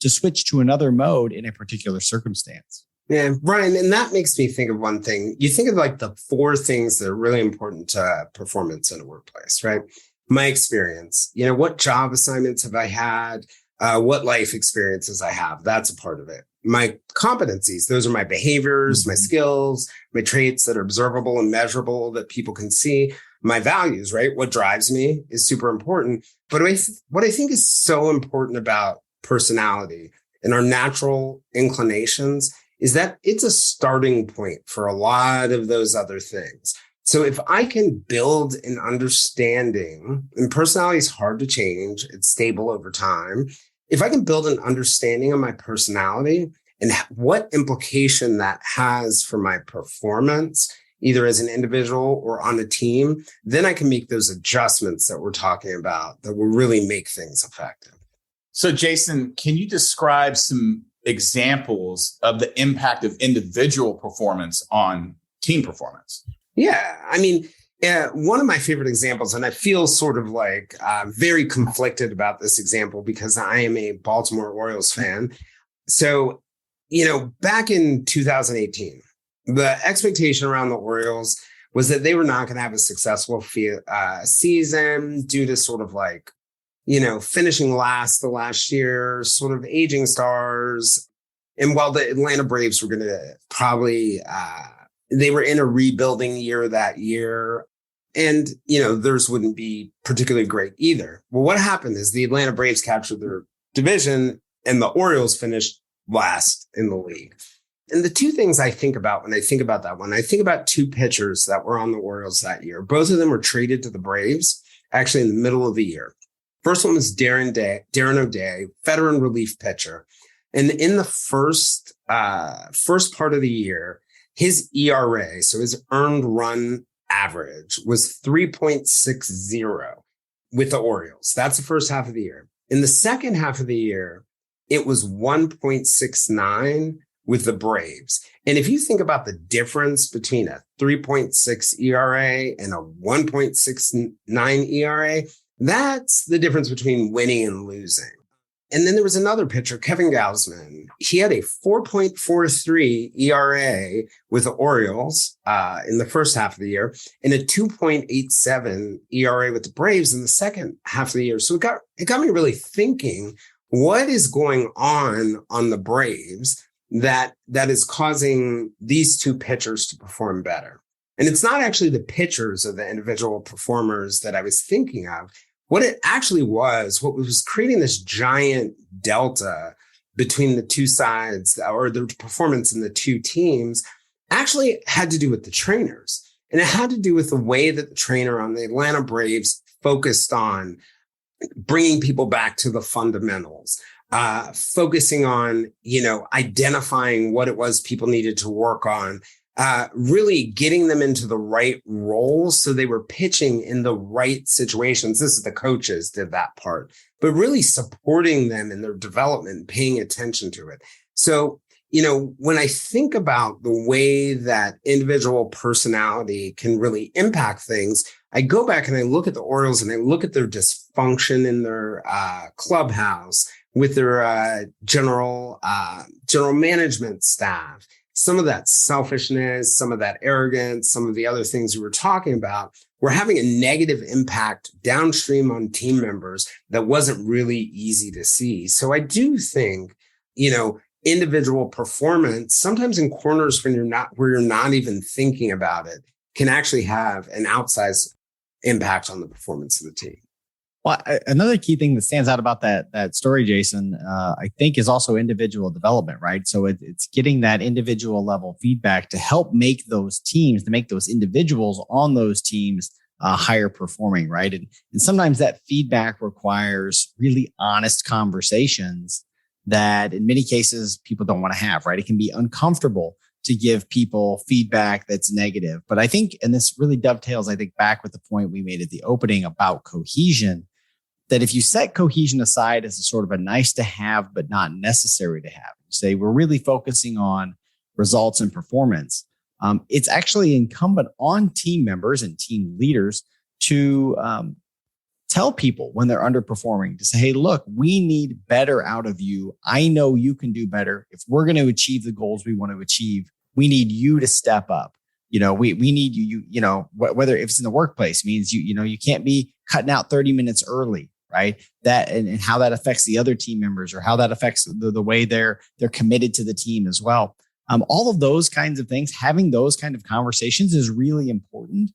switch to another mode in a particular circumstance. Yeah, Ryne, and that makes me think of one thing. You think of like the 4 things that are really important to performance in a workplace, right? My experience, what job assignments have I had? What life experiences I have? That's a part of it. My competencies, those are my behaviors, my skills, my traits that are observable and measurable that people can see. My values, right? What drives me is super important. But what I think is so important about personality and our natural inclinations is that it's a starting point for a lot of those other things. So if I can build an understanding, and personality is hard to change, it's stable over time. If I can build an understanding of my personality and what implication that has for my performance, either as an individual or on a team, then I can make those adjustments that we're talking about that will really make things effective. So Jayson, can you describe some examples of the impact of individual performance on team performance? Yeah, I mean, one of my favorite examples, and I feel sort of like very conflicted about this example because I am a Baltimore Orioles fan. So, back in 2018, the expectation around the Orioles was that they were not going to have a successful season due to sort of like, finishing last the last year, sort of aging stars. And while the Atlanta Braves were going to probably, they were in a rebuilding year that year. And, theirs wouldn't be particularly great either. Well, what happened is the Atlanta Braves captured their division and the Orioles finished last in the league. And the 2 things I think about when I think about that one, I think about 2 pitchers that were on the Orioles that year. Both of them were traded to the Braves, actually in the middle of the year. First one was Darren O'Day, veteran relief pitcher. And in the first part of the year, his ERA, so his earned run average, was 3.60 with the Orioles. That's the first half of the year. In the second half of the year, it was 1.69 with the Braves. And if you think about the difference between a 3.6 ERA and a 1.69 ERA, that's the difference between winning and losing. And then there was another pitcher, Kevin Gausman. He had a 4.43 ERA with the Orioles in the first half of the year and a 2.87 ERA with the Braves in the second half of the year. So it got me really thinking, what is going on the Braves that is causing these 2 pitchers to perform better? And it's not actually the pitchers or the individual performers that I was thinking of. What it actually was, what was creating this giant delta between the 2 sides, or the performance in the 2 teams, actually had to do with the trainers. And it had to do with the way that the trainer on the Atlanta Braves focused on bringing people back to the fundamentals, focusing on, identifying what it was people needed to work on, really getting them into the right roles so they were pitching in the right situations. This is the coaches did that part, but really supporting them in their development, paying attention to it. So, when I think about the way that individual personality can really impact things, I go back and I look at the Orioles and I look at their dysfunction in their clubhouse with their general management staff. Some of that selfishness, some of that arrogance, some of the other things we were talking about were having a negative impact downstream on team members that wasn't really easy to see. So I do think, individual performance, sometimes in corners where you're not even thinking about it, can actually have an outsized impact on the performance of the team. Well, another key thing that stands out about that story, Jayson, I think is also individual development, right? So it's getting that individual level feedback to help make those teams, to make those individuals on those teams higher performing, right? And sometimes that feedback requires really honest conversations that in many cases people don't want to have, right? It can be uncomfortable to give people feedback that's negative. But I think, and this really dovetails, I think, back with the point we made at the opening about cohesion, that if you set cohesion aside as a sort of a nice to have, but not necessary to have, you say we're really focusing on results and performance. It's actually incumbent on team members and team leaders to tell people when they're underperforming, to say, hey, look, we need better out of you. I know you can do better. If we're going to achieve the goals we want to achieve, we need you to step up. We need you, whether if it's in the workplace means you can't be cutting out 30 minutes early, right? That and how that affects the other team members, or how that affects the way they're committed to the team as well. All of those kinds of things, having those kind of conversations is really important,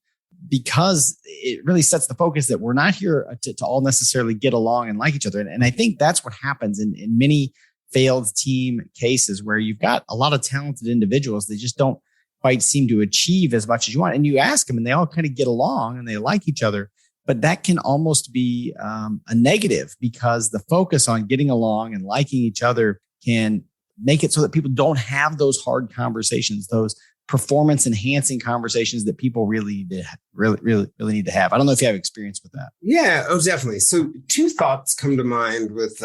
because it really sets the focus that we're not here to all necessarily get along and like each other. And I think that's what happens in many failed team cases, where you've got a lot of talented individuals. They just don't quite seem to achieve as much as you want. And you ask them and they all kind of get along and they like each other. But that can almost be a negative, because the focus on getting along and liking each other can make it so that people don't have those hard conversations, those performance enhancing conversations that people really need to have. I don't know if you have experience with that. Yeah, definitely. So two thoughts come to mind with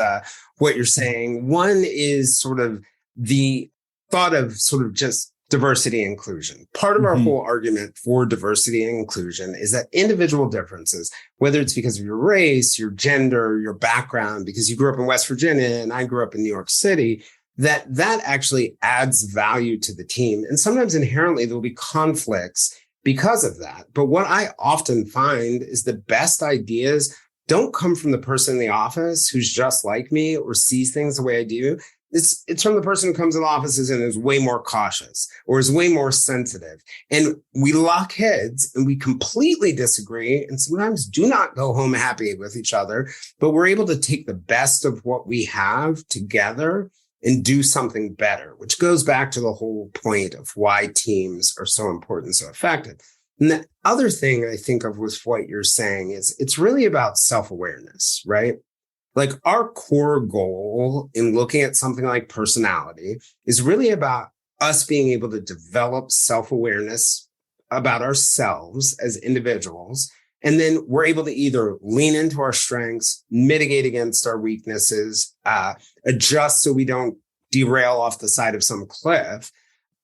what you're saying. One is sort of the thought of sort of just diversity and inclusion. Part of our whole argument for diversity and inclusion is that individual differences, whether it's because of your race, your gender, your background, because you grew up in West Virginia and I grew up in New York City, that actually adds value to the team. And sometimes inherently there will be conflicts because of that. But what I often find is the best ideas don't come from the person in the office who's just like me or sees things the way I do. It's from the person who comes in the offices and is way more cautious or is way more sensitive. And we lock heads and we completely disagree and sometimes do not go home happy with each other, but we're able to take the best of what we have together and do something better, which goes back to the whole point of why teams are so important and so effective. And the other thing I think of with what you're saying is it's really about self-awareness, right? Like our core goal in looking at something like personality is really about us being able to develop self-awareness about ourselves as individuals. And then we're able to either lean into our strengths, mitigate against our weaknesses, adjust so we don't derail off the side of some cliff.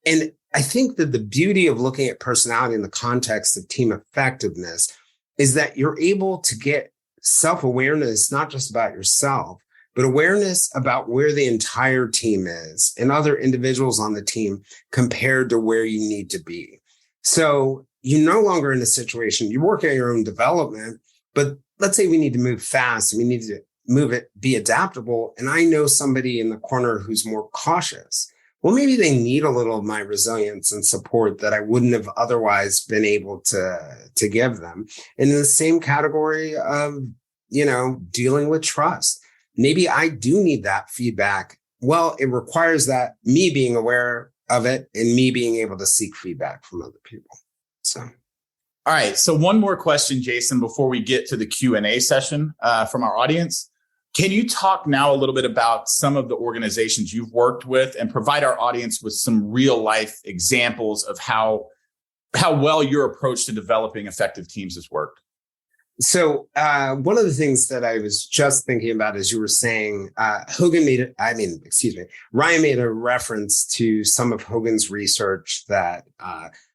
And I think that the beauty of looking at personality in the context of team effectiveness is that you're able to get self-awareness, not just about yourself, but awareness about where the entire team is and other individuals on the team compared to where you need to be. So you're no longer in a situation, you're working on your own development, but let's say we need to move fast and we need to move it, be adaptable. And I know somebody in the corner who's more cautious. Well, maybe they need a little of my resilience and support that I wouldn't have otherwise been able to give them. And in the same category of, dealing with trust, maybe I do need that feedback. Well, it requires that me being aware of it and me being able to seek feedback from other people. So, all right. So one more question, Jayson, before we get to the Q&A session from our audience. Can you talk now a little bit about some of the organizations you've worked with and provide our audience with some real life examples of how well your approach to developing effective teams has worked? So one of the things that I was just thinking about as you were saying, Ryne made a reference to some of Hogan's research that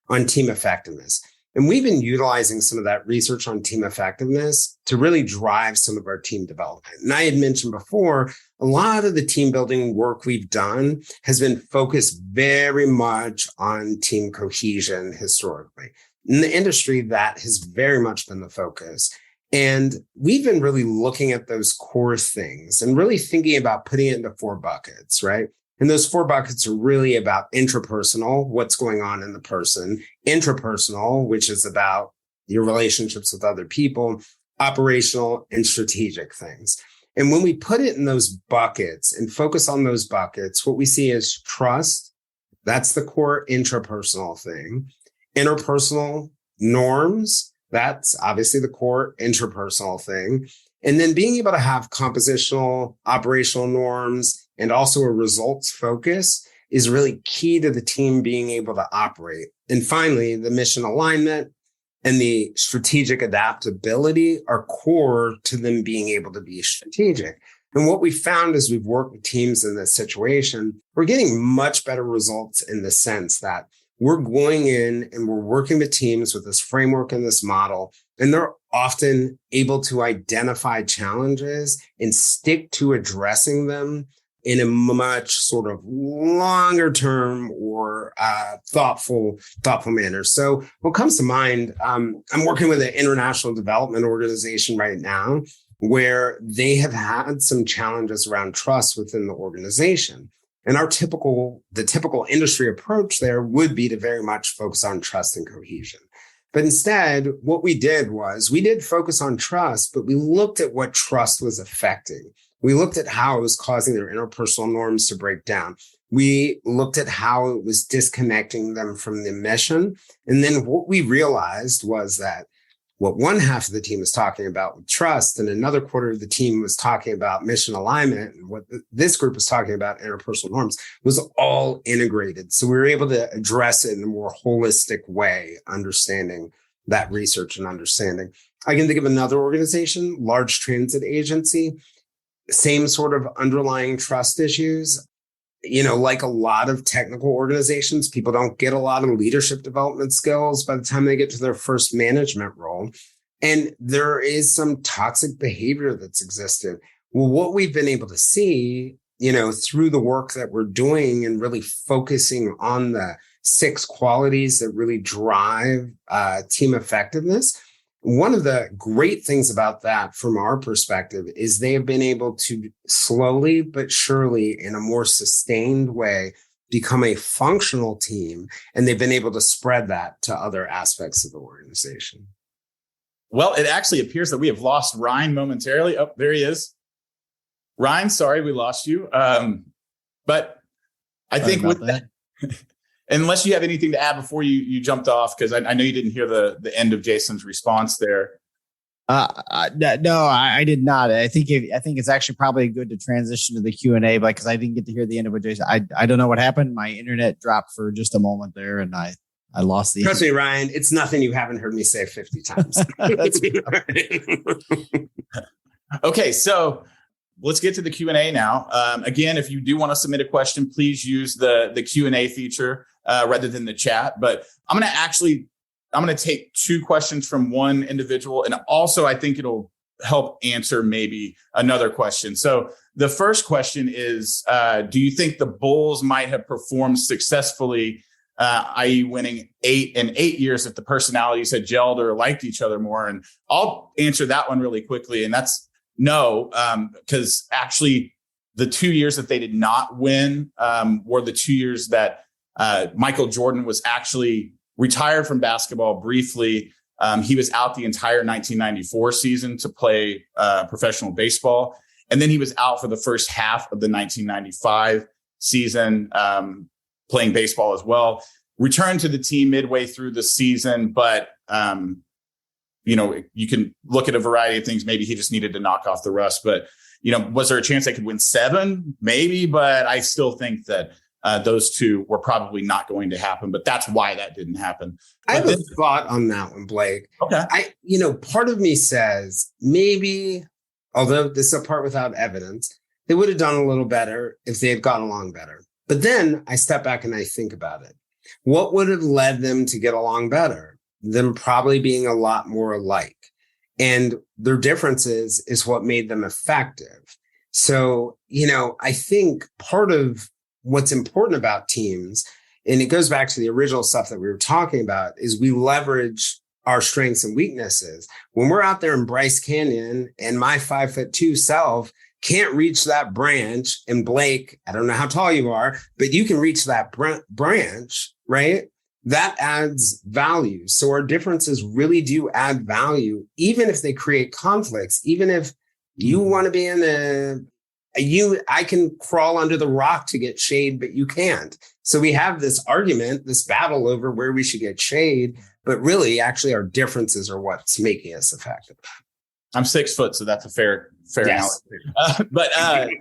on team effectiveness. And we've been utilizing some of that research on team effectiveness to really drive some of our team development. And I had mentioned before, a lot of the team building work we've done has been focused very much on team cohesion historically. In the industry, that has very much been the focus. And we've been really looking at those core things and really thinking about putting it into 4 buckets, right? And those 4 buckets are really about intrapersonal, what's going on in the person, intrapersonal, which is about your relationships with other people, operational and strategic things. And when we put it in those buckets and focus on those buckets, what we see is trust. That's the core intrapersonal thing. Interpersonal norms. That's obviously the core interpersonal thing. And then being able to have compositional operational norms and also a results focus is really key to the team being able to operate. And finally, the mission alignment and the strategic adaptability are core to them being able to be strategic. And what we found as we've worked with teams in this situation, we're getting much better results in the sense that we're going in and we're working with teams with this framework and this model, and they're often able to identify challenges and stick to addressing them in a much sort of longer term or thoughtful manner. So what comes to mind, I'm working with an international development organization right now where they have had some challenges around trust within the organization. And the typical industry approach there would be to very much focus on trust and cohesion. But instead, what we did was we did focus on trust, but we looked at what trust was affecting. We looked at how it was causing their interpersonal norms to break down. We looked at how it was disconnecting them from the mission. And then what we realized was that what one half of the team was talking about with trust and another quarter of the team was talking about mission alignment, and what this group was talking about interpersonal norms was all integrated. So we were able to address it in a more holistic way, understanding that research and understanding. I can think of another organization, large transit agency, same sort of underlying trust issues. Like a lot of technical organizations, people don't get a lot of leadership development skills by the time they get to their first management role. And there is some toxic behavior that's existed. Well, what we've been able to see, through the work that we're doing and really focusing on the 6 qualities that really drive team effectiveness. One of the great things about that from our perspective is they have been able to slowly but surely in a more sustained way become a functional team, and they've been able to spread that to other aspects of the organization. Well, it actually appears that we have lost Ryne momentarily. Oh, there he is. Ryne, sorry, we lost you. But I think with that, unless you have anything to add before you jumped off, because I know you didn't hear the end of Jayson's response there. No, I did not. I think it's actually probably good to transition to the Q&A, because I didn't get to hear the end of what Jayson. I don't know what happened. My internet dropped for just a moment there, and I lost the. Trust me, Ryne, it's nothing you haven't heard me say 50 times. Okay, so let's get to the Q&A now. Again, if you do want to submit a question, please use the Q&A feature rather than the chat. But I'm going to take 2 questions from one individual. And also, I think it'll help answer maybe another question. So the first question is, do you think the Bulls might have performed successfully, i.e. winning 8 in 8 years if the personalities had gelled or liked each other more? And I'll answer that one really quickly. And that's no, because actually the 2 years that they did not win were the 2 years that Michael Jordan was actually retired from basketball briefly. He was out the entire 1994 season to play professional baseball. And then he was out for the first half of the 1995 season playing baseball as well. Returned to the team midway through the season, but you can look at a variety of things. Maybe he just needed to knock off the rust. But, was there a chance they could win 7? Maybe, but I still think that those 2 were probably not going to happen. But that's why that didn't happen. I have a thought on that one, Blake. Okay. Part of me says maybe, although this is a part without evidence, they would have done a little better if they had gotten along better. But then I step back and I think about it. What would have led them to get along better? Them probably being a lot more alike. And their differences is what made them effective. So, I think part of what's important about teams, and it goes back to the original stuff that we were talking about, is we leverage our strengths and weaknesses. When we're out there in Bryce Canyon and my 5'2" self can't reach that branch, and Blake, I don't know how tall you are, but you can reach that branch, right? That adds value. So our differences really do add value, even if they create conflicts, even if you want to be I can crawl under the rock to get shade, but you can't. So we have this argument, this battle over where we should get shade, but really actually our differences are what's making us effective. I'm 6 foot, so that's a fair Yes. analogy. But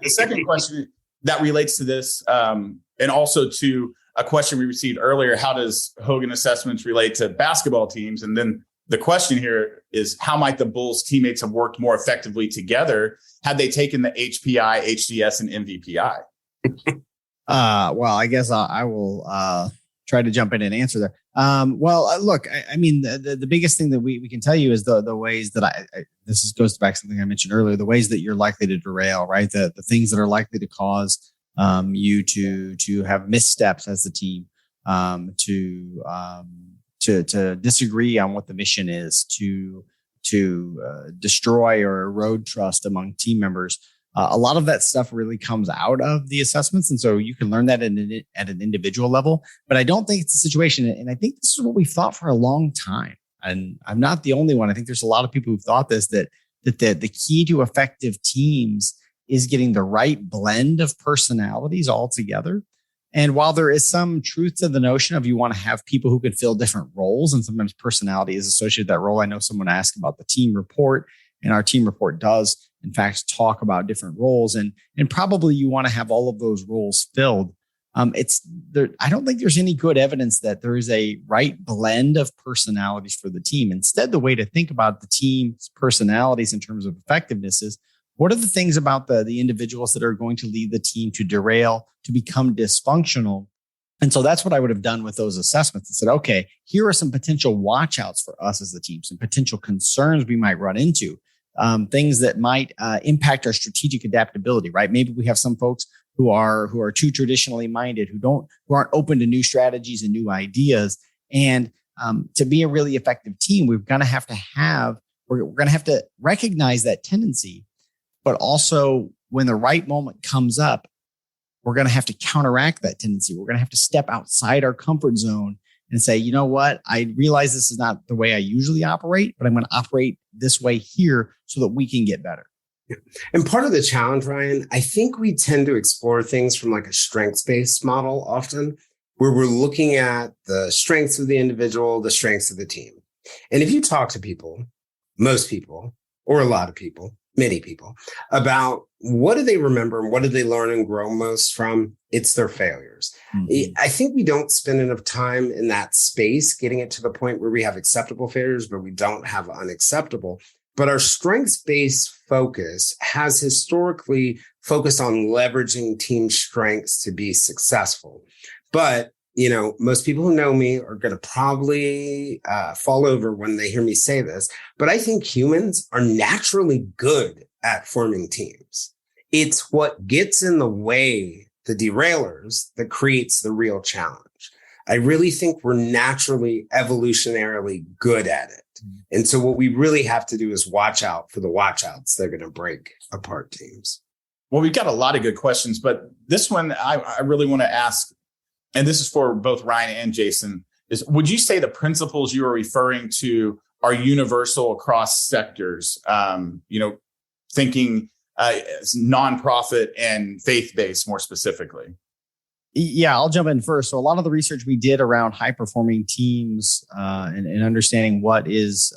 the second question that relates to this, and also to a question we received earlier, how does Hogan assessments relate to basketball teams? And then the question here is, how might the Bulls teammates have worked more effectively together had they taken the HPI, HDS, and MVPI? Well, I guess I will try to jump in and answer there. Look, I mean, the biggest thing that we can tell you is the ways that goes back to something I mentioned earlier, the ways that you're likely to derail, right? The things that are likely to cause you to have missteps as a team, to disagree on what the mission is, to destroy or erode trust among team members. A lot of that stuff really comes out of the assessments. And so you can learn that at an individual level, but I don't think it's a situation. And I think this is what we've thought for a long time. And I'm not the only one. I think there's a lot of people who've thought this, that the key to effective teams is getting the right blend of personalities all together. And while there is some truth to the notion of you want to have people who can fill different roles, and sometimes personality is associated with that role. I know someone asked about the team report, and our team report does, in fact, talk about different roles, and probably you want to have all of those roles filled. I don't think there's any good evidence that there is a right blend of personalities for the team. Instead, the way to think about the team's personalities in terms of effectiveness is, what are the things about the individuals that are going to lead the team to derail, to become dysfunctional? And so that's what I would have done with those assessments and said, okay, here are some potential watch outs for us as a team, some potential concerns we might run into. Things that might impact our strategic adaptability, right? Maybe we have some folks who are too traditionally minded, who aren't open to new strategies and new ideas. And to be a really effective team, we're going to have to recognize that tendency, but also when the right moment comes up, we're going to have to counteract that tendency. We're going to have to step outside our comfort zone and say, you know what? I realize this is not the way I usually operate, but I'm going to operate this way here so that we can get better. Yeah. And part of the challenge, Ryan, I think we tend to explore things from like a strengths-based model often, where we're looking at the strengths of the individual, the strengths of the team. And if you talk to people, most people, or a lot of people, many people, about what do they remember and what did they learn and grow most from, it's their failures. Mm-hmm. I think we don't spend enough time in that space getting it to the point where we have acceptable failures, but we don't have unacceptable. But our strengths-based focus has historically focused on leveraging team strengths to be successful. But most people who know me are going to probably fall over when they hear me say this, but I think humans are naturally good at forming teams. It's what gets in the way, the derailers, that creates the real challenge. I really think we're naturally, evolutionarily good at it. And so what we really have to do is watch out for the watch outs that are going to break apart teams. Well, we've got a lot of good questions, but this one I really want to ask, and this is for both Ryne and Jayson, is would you say the principles you are referring to are universal across sectors? Thinking nonprofit and faith-based more specifically. Yeah, I'll jump in first. So a lot of the research we did around high-performing teams and understanding what is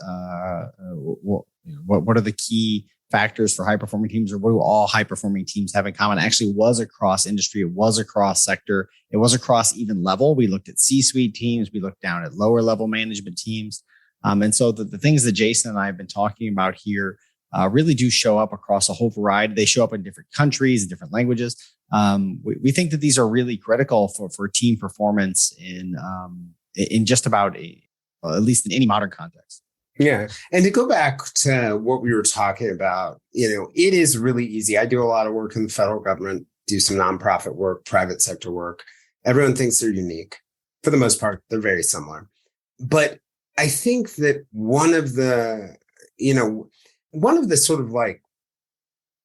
what are the key factors for high-performing teams, or what do all high-performing teams have in common, actually was across industry. It was across sector. It was across even level. We looked at C-suite teams. We looked down at lower level management teams. And so the things that Jayson and I have been talking about here really do show up across a whole variety. They show up in different countries, different languages. We think that these are really critical for team performance in just about at least in any modern context. Yeah. And to go back to what we were talking about, it is really easy. I do a lot of work in the federal government, do some nonprofit work, private sector work. Everyone thinks they're unique. For the most part, they're very similar. But I think that one of the sort of like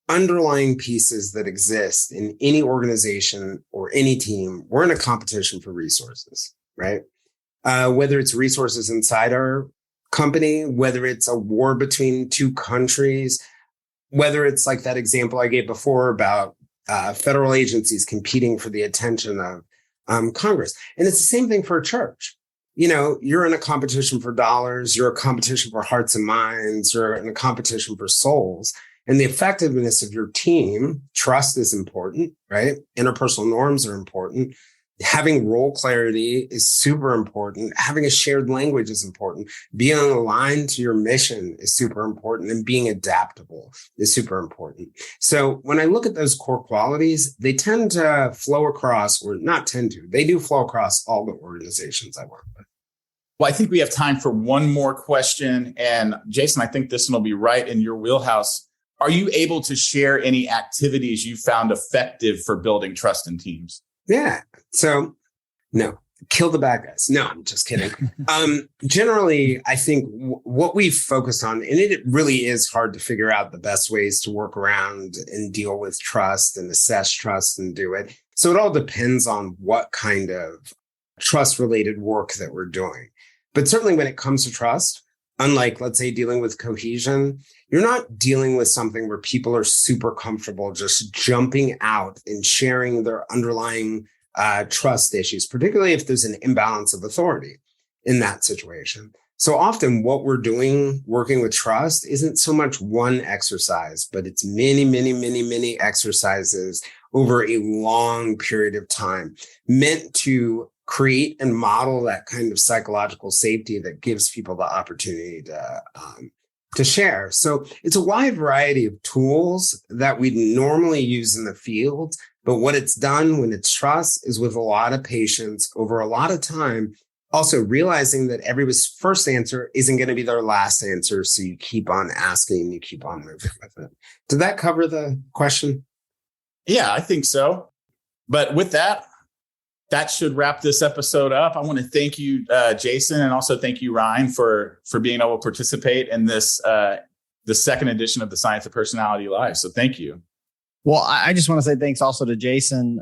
underlying pieces that exist in any organization or any team, we're in a competition for resources, right? Whether it's resources inside our company, whether it's a war between two countries, whether it's like that example I gave before about federal agencies competing for the attention of Congress. And it's the same thing for a church. You're in a competition for dollars, you're a competition for hearts and minds, you're in a competition for souls. And the effectiveness of your team, trust is important, right? Interpersonal norms are important. Having role clarity is super important. Having a shared language is important. Being aligned to your mission is super important. And being adaptable is super important. So when I look at those core qualities, they tend to flow across, or not tend to, they do flow across all the organizations I work with. Well, I think we have time for one more question. And Jayson, I think this one will be right in your wheelhouse. Are you able to share any activities you found effective for building trust in teams? Yeah. So no, kill the bad guys. No, I'm just kidding. Generally, I think what we've focused on, and it really is hard to figure out the best ways to work around and deal with trust and assess trust and do it. So it all depends on what kind of trust related work that we're doing. But certainly when it comes to trust, unlike, let's say, dealing with cohesion, you're not dealing with something where people are super comfortable just jumping out and sharing their underlying trust issues, particularly if there's an imbalance of authority in that situation. So often what we're doing working with trust isn't so much one exercise, but it's many, many, many, many exercises over a long period of time meant to create and model that kind of psychological safety that gives people the opportunity to share. So it's a wide variety of tools that we normally use in the field, but what it's done when it's trust is with a lot of patience over a lot of time, also realizing that everybody's first answer isn't going to be their last answer. So you keep on asking, you keep on moving with it. Did that cover the question? Yeah, I think so. But with that should wrap this episode up. I want to thank you, Jayson, and also thank you, Ryne, for being able to participate in this the second edition of the Science of Personality Live. So thank you. Well, I just want to say thanks also to Jayson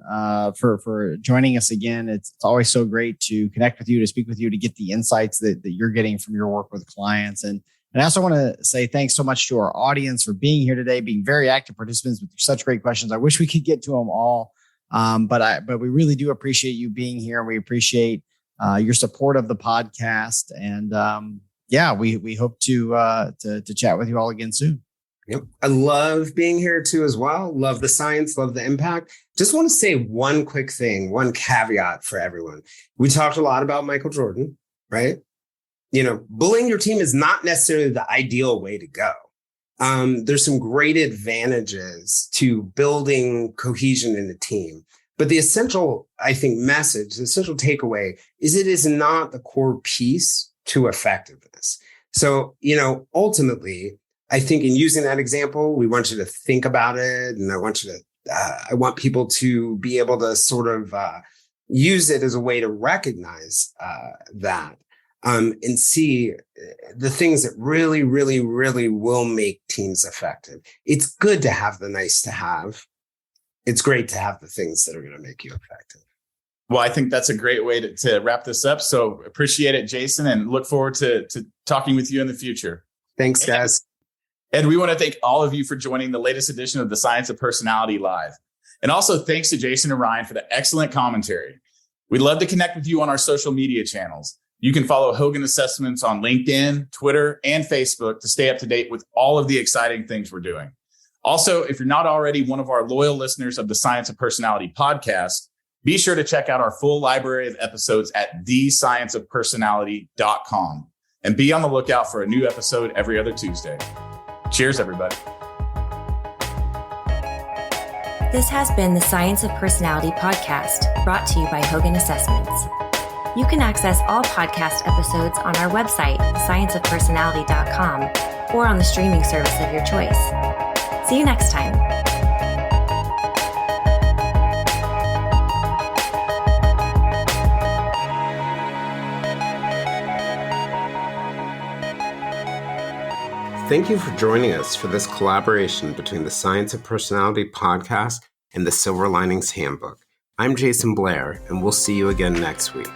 for joining us again. It's always so great to connect with you, to speak with you, to get the insights that you're getting from your work with clients. And I also want to say thanks so much to our audience for being here today, being very active participants with such great questions. I wish we could get to them all. But we really do appreciate you being here. We appreciate your support of the podcast, and we hope to chat with you all again soon. Yep, I love being here too as well. Love the science, love the impact. Just want to say one quick thing, one caveat for everyone. We talked a lot about Michael Jordan, right? Bullying your team is not necessarily the ideal way to go. There's some great advantages to building cohesion in a team. But the essential, I think, message, the essential takeaway is it is not the core piece to effectiveness. So, ultimately, I think in using that example, we want you to think about it. And I want people to be able to sort of use it as a way to recognize that. And see the things that really, really, really will make teams effective. It's good to have the nice to have. It's great to have the things that are going to make you effective. Well, I think that's a great way to wrap this up. So appreciate it, Jayson, and look forward to talking with you in the future. Thanks, guys. And we want to thank all of you for joining the latest edition of the Science of Personality Live. And also thanks to Jayson and Ryne for the excellent commentary. We'd love to connect with you on our social media channels. You can follow Hogan Assessments on LinkedIn, Twitter, and Facebook to stay up to date with all of the exciting things we're doing. Also, if you're not already one of our loyal listeners of the Science of Personality podcast, be sure to check out our full library of episodes at thescienceofpersonality.com and be on the lookout for a new episode every other Tuesday. Cheers, everybody. This has been the Science of Personality podcast, brought to you by Hogan Assessments. You can access all podcast episodes on our website, scienceofpersonality.com, or on the streaming service of your choice. See you next time. Thank you for joining us for this collaboration between the Science of Personality podcast and the Silver Linings Handbook. I'm Jayson Blair, and we'll see you again next week.